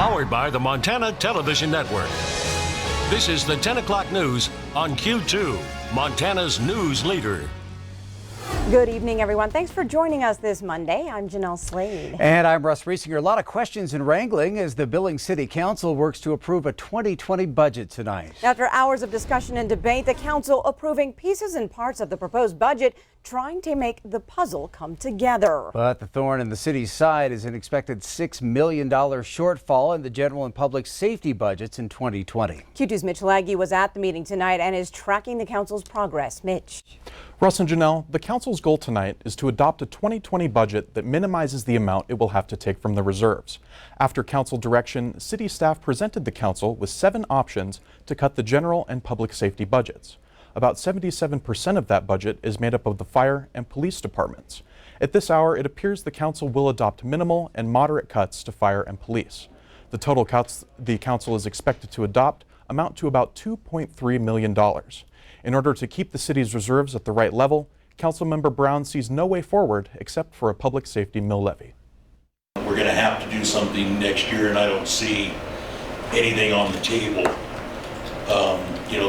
Powered by the Montana Television Network. This is the 10 o'clock news on Q2, Montana's news leader. Good evening, everyone. Thanks for joining us this Monday. I'm Jeanelle Slade. And I'm Russ. A lot of questions and wrangling as the Billings City Council works to approve a 2020 budget tonight. After hours of discussion and debate, the council approving pieces and parts of the proposed budget, trying to make the puzzle come together. But the thorn in the city's side is an expected $6 million shortfall in the general and public safety budgets in 2020. Q2's Mitch Laggy was at the meeting tonight and is tracking the council's progress. Mitch. Russ and Jeanelle, the council's goal tonight is to adopt a 2020 budget that minimizes the amount it will have to take from the reserves. After council direction, city staff presented the council with 7 options to cut the general and public safety budgets. About 77% of that budget is made up of the fire and police departments. At this hour, it appears the council will adopt minimal and moderate cuts to fire and police. The total cuts the council is expected to adopt amount to about $2.3 million. In order to keep the city's reserves at the right level, Councilmember Brown sees no way forward except for a public safety mill levy. We're going to have to do something next year, and I don't see anything on the table,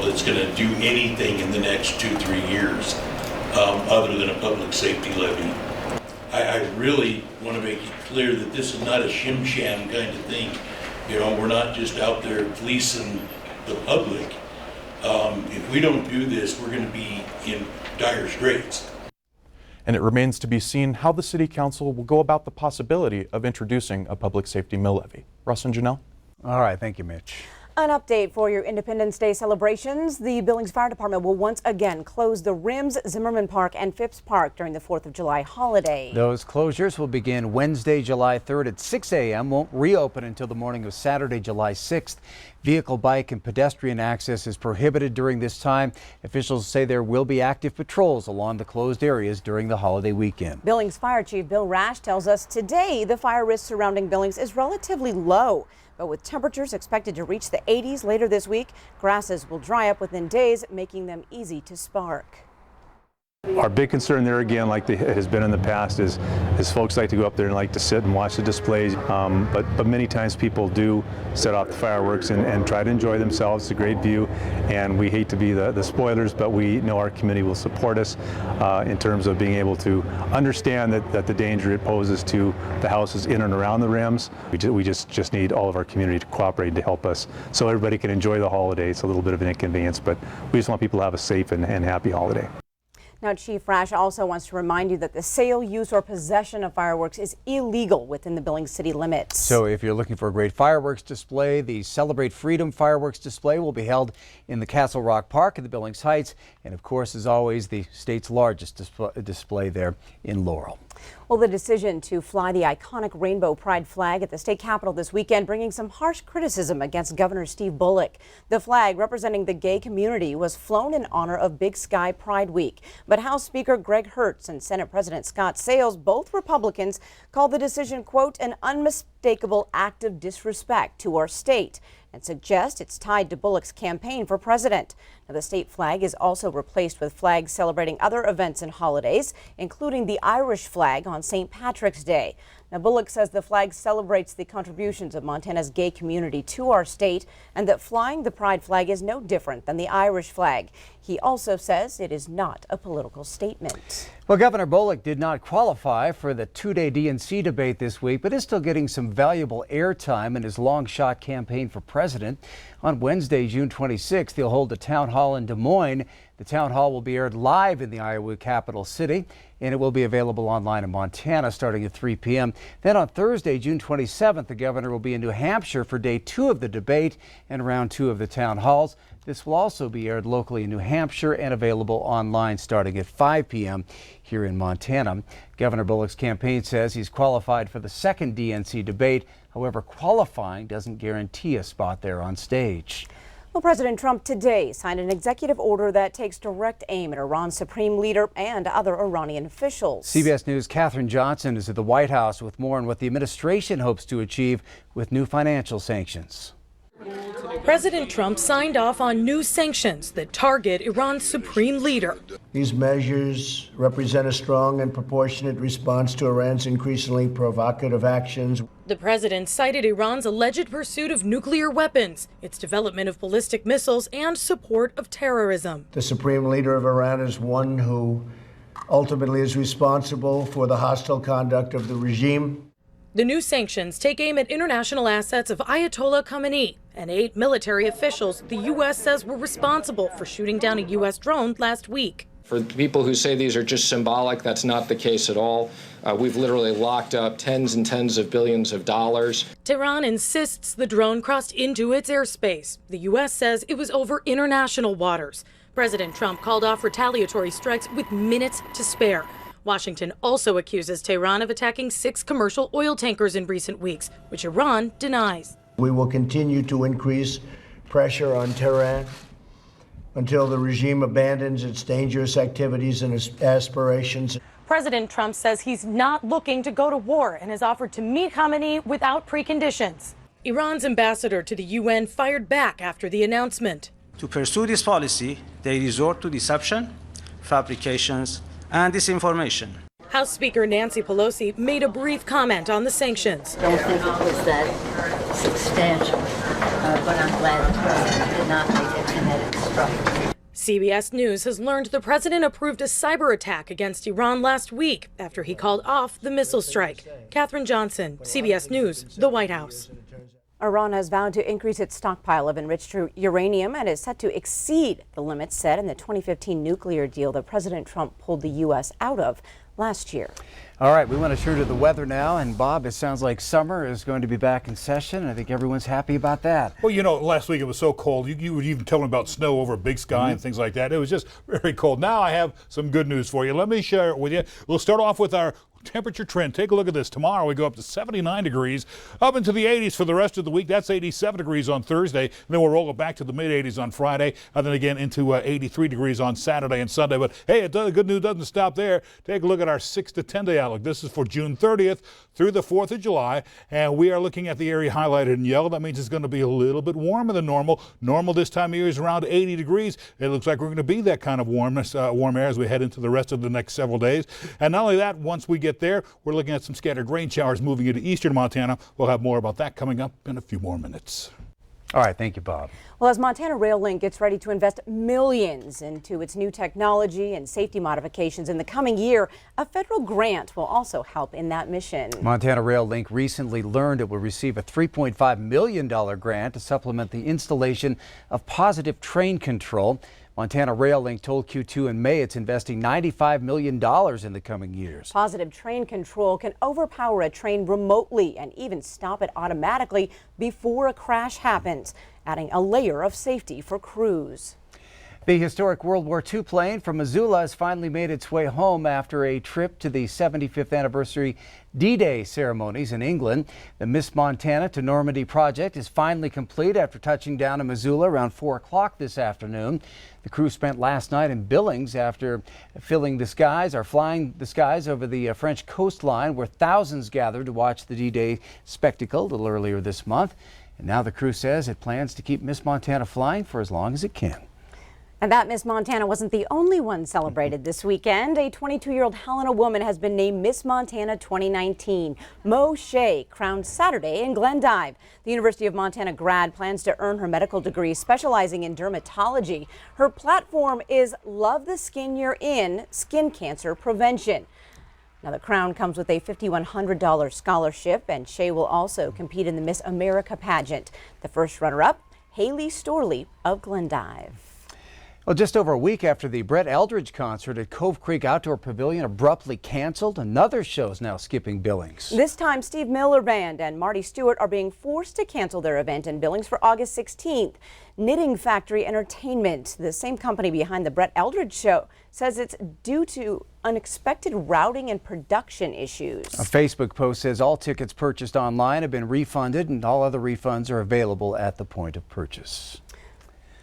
that's going to do anything in the next 2-3 years other than a public safety levy. I really want to make it clear that this is not a shim-sham kind of thing. We're not just out there policing the public. If we don't do this, we're going to be in dire straits. And it remains to be seen how the City Council will go about the possibility of introducing a public safety mill levy. Russ and Jeanelle? All right, thank you, Mitch. An update for your Independence Day celebrations. The Billings Fire Department will once again close the Rims, Zimmerman Park, and Phipps Park during the 4th of July holiday. Those closures will begin Wednesday, July 3rd at 6 a.m. Won't reopen until the morning of Saturday, July 6th. Vehicle, bike, and pedestrian access is prohibited during this time. Officials say there will be active patrols along the closed areas during the holiday weekend. Billings Fire Chief Bill Rash tells us today the fire risk surrounding Billings is relatively low. But with temperatures expected to reach the 80s later this week, grasses will dry up within days, making them easy to spark. Our big concern there, again, like it has been in the past, is folks like to go up there and like to sit and watch the displays. But many times people do set off the fireworks and try to enjoy themselves. It's a great view, and we hate to be the spoilers, but we know our committee will support us in terms of being able to understand that the danger it poses to the houses in and around the rims. We just need all of our community to cooperate to help us so everybody can enjoy the holiday. It's a little bit of an inconvenience, but we just want people to have a safe and happy holiday. Now, Chief Rash also wants to remind you that the sale, use, or possession of fireworks is illegal within the Billings city limits. So if you're looking for a great fireworks display, the Celebrate Freedom fireworks display will be held in the Castle Rock Park in the Billings Heights. And of course, as always, the state's largest display there in Laurel. Well, the decision to fly the iconic rainbow pride flag at the state capitol this weekend bringing some harsh criticism against Governor Steve Bullock. The flag representing the gay community was flown in honor of Big Sky Pride Week. But House Speaker Greg Hertz and Senate President Scott Sales, both Republicans, called the decision, quote, an unmistakable act of disrespect to our state, and suggest it's tied to Bullock's campaign for president. Now, the state flag is also replaced with flags celebrating other events and holidays, including the Irish flag on St. Patrick's Day. Now, Bullock says the flag celebrates the contributions of Montana's gay community to our state and that flying the pride flag is no different than the Irish flag. He also says it is not a political statement. Well, Governor Bullock did not qualify for the 2-day DNC debate this week, but is still getting some valuable airtime in his long-shot campaign for president. On Wednesday, June 26th, he'll hold a town hall in Des Moines. The town hall will be aired live in the Iowa capital city, and it will be available online in Montana starting at 3 p.m. Then on Thursday, June 27th, the governor will be in New Hampshire for day 2 of the debate and round 2 of the town halls. This will also be aired locally in New Hampshire and available online starting at 5 p.m. here in Montana. Governor Bullock's campaign says he's qualified for the second DNC debate. However, qualifying doesn't guarantee a spot there on stage. Well, President Trump today signed an executive order that takes direct aim at Iran's supreme leader and other Iranian officials. CBS News' Katherine Johnson is at the White House with more on what the administration hopes to achieve with new financial sanctions. President Trump signed off on new sanctions that target Iran's supreme leader. These measures represent a strong and proportionate response to Iran's increasingly provocative actions. The president cited Iran's alleged pursuit of nuclear weapons, its development of ballistic missiles, and support of terrorism. The supreme leader of Iran is one who ultimately is responsible for the hostile conduct of the regime. The new sanctions take aim at international assets of Ayatollah Khamenei and 8 military officials the U.S. says were responsible for shooting down a U.S. drone last week. For people who say these are just symbolic, that's not the case at all. We've literally locked up tens and tens of billions of dollars. Tehran insists the drone crossed into its airspace. The U.S. says it was over international waters. President Trump called off retaliatory strikes with minutes to spare. Washington also accuses Tehran of attacking 6 commercial oil tankers in recent weeks, which Iran denies. We will continue to increase pressure on Tehran until the regime abandons its dangerous activities and its aspirations. President Trump says he's not looking to go to war and has offered to meet Khamenei without preconditions. Iran's ambassador to the UN fired back after the announcement. To pursue this policy, they resort to deception, fabrications, and disinformation. House Speaker Nancy Pelosi made a brief comment on the sanctions. I don't think it was that substantial, but I'm glad the president did not make a kinetic strike. CBS News has learned the president approved a cyber attack against Iran last week after he called off the missile strike. Katherine Johnson, CBS News, the White House. Iran has vowed to increase its stockpile of enriched uranium and is set to exceed the limits set in the 2015 nuclear deal that President Trump pulled the U.S. out of last year. All right, we want to turn to the weather now. And Bob, it sounds like summer is going to be back in session. I think everyone's happy about that. Well, you know, last week it was so cold. You were even telling about snow over Big Sky and things like that. It was just very cold. Now I have some good news for you. Let me share it with you. We'll start off with our temperature trend. Take a look at this. Tomorrow we go up to 79 degrees, up into the 80s for the rest of the week. That's 87 degrees on Thursday. And then we'll roll it back to the mid-80s on Friday, and then again into 83 degrees on Saturday and Sunday. But hey, good news doesn't stop there. Take a look at our 6 to 10 day outlook. This is for June 30th through the 4th of July, and we are looking at the area highlighted in yellow. That means it's going to be a little bit warmer than normal. Normal this time of year is around 80 degrees. It looks like we're going to be that kind of warm air as we head into the rest of the next several days. And not only that, once we get there, we're looking at some scattered rain showers moving into eastern Montana. We'll have more about that coming up in a few more minutes. All right, thank you, Bob. Well, as Montana Rail Link gets ready to invest millions into its new technology and safety modifications in the coming year, a federal grant will also help in that mission. Montana Rail Link recently learned it will receive a $3.5 million grant to supplement the installation of positive train control. Montana Rail Link told Q2 in May it's investing $95 million in the coming years. Positive train control can overpower a train remotely and even stop it automatically before a crash happens, adding a layer of safety for crews. The historic World War II plane from Missoula has finally made its way home after a trip to the 75th anniversary D-Day ceremonies in England. The Miss Montana to Normandy project is finally complete after touching down in Missoula around 4 o'clock this afternoon. The crew spent last night in Billings after flying the skies over the French coastline, where thousands gathered to watch the D-Day spectacle a little earlier this month. And now the crew says it plans to keep Miss Montana flying for as long as it can. And that Miss Montana wasn't the only one celebrated this weekend. A 22-year-old Helena woman has been named Miss Montana 2019. Mo Shea crowned Saturday in Glendive. The University of Montana grad plans to earn her medical degree specializing in dermatology. Her platform is Love the Skin You're In, Skin Cancer Prevention. Now, the crown comes with a $5,100 scholarship, and Shea will also compete in the Miss America pageant. The first runner-up, Haley Storley of Glendive. Well, just over a week after the Brett Eldredge concert at Cove Creek Outdoor Pavilion abruptly canceled, another show is now skipping Billings. This time, Steve Miller Band and Marty Stewart are being forced to cancel their event in Billings for August 16th. Knitting Factory Entertainment, the same company behind the Brett Eldredge show, says it's due to unexpected routing and production issues. A Facebook post says all tickets purchased online have been refunded and all other refunds are available at the point of purchase.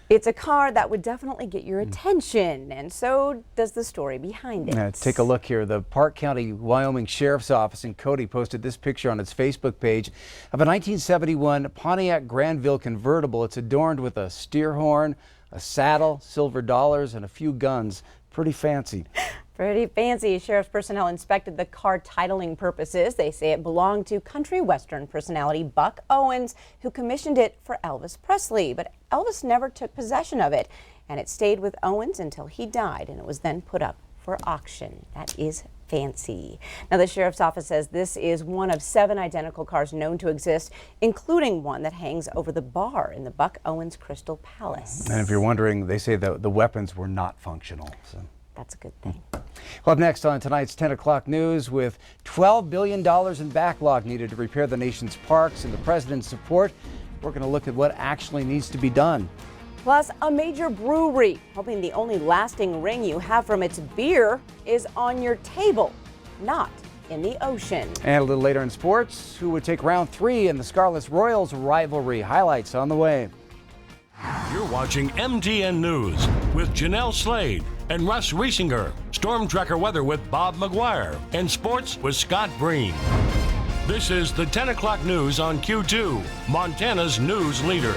It's a car that would definitely get your attention, and so does the story behind it. Let's take a look here. The Park County, Wyoming Sheriff's Office in Cody posted this picture on its Facebook page of a 1971 Pontiac Granville convertible. It's adorned with a steer horn, a saddle, silver dollars, and a few guns. Pretty fancy. Pretty fancy. Sheriff's personnel inspected the car titling purposes. They say it belonged to country western personality Buck Owens, who commissioned it for Elvis Presley. But Elvis never took possession of it, and it stayed with Owens until he died, and it was then put up for auction. That is fancy. Now, the sheriff's office says this is one of 7 identical cars known to exist, including one that hangs over the bar in the Buck Owens Crystal Palace. And if you're wondering, they say the weapons were not functional. So that's a good thing. Well, up next on tonight's 10 o'clock news, with $12 billion in backlog needed to repair the nation's parks and the president's support, we're going to look at what actually needs to be done. Plus, a major brewery hoping the only lasting ring you have from its beer is on your table, not in the ocean. And a little later in sports, who would take round 3 in the Scarlet Royals rivalry? Highlights on the way. You're watching MTN News with Jeanelle Slade and Russ Riesinger. Storm Tracker weather with Bob McGuire. And sports with Scott Breen. This is the 10 o'clock news on Q2, Montana's news leader.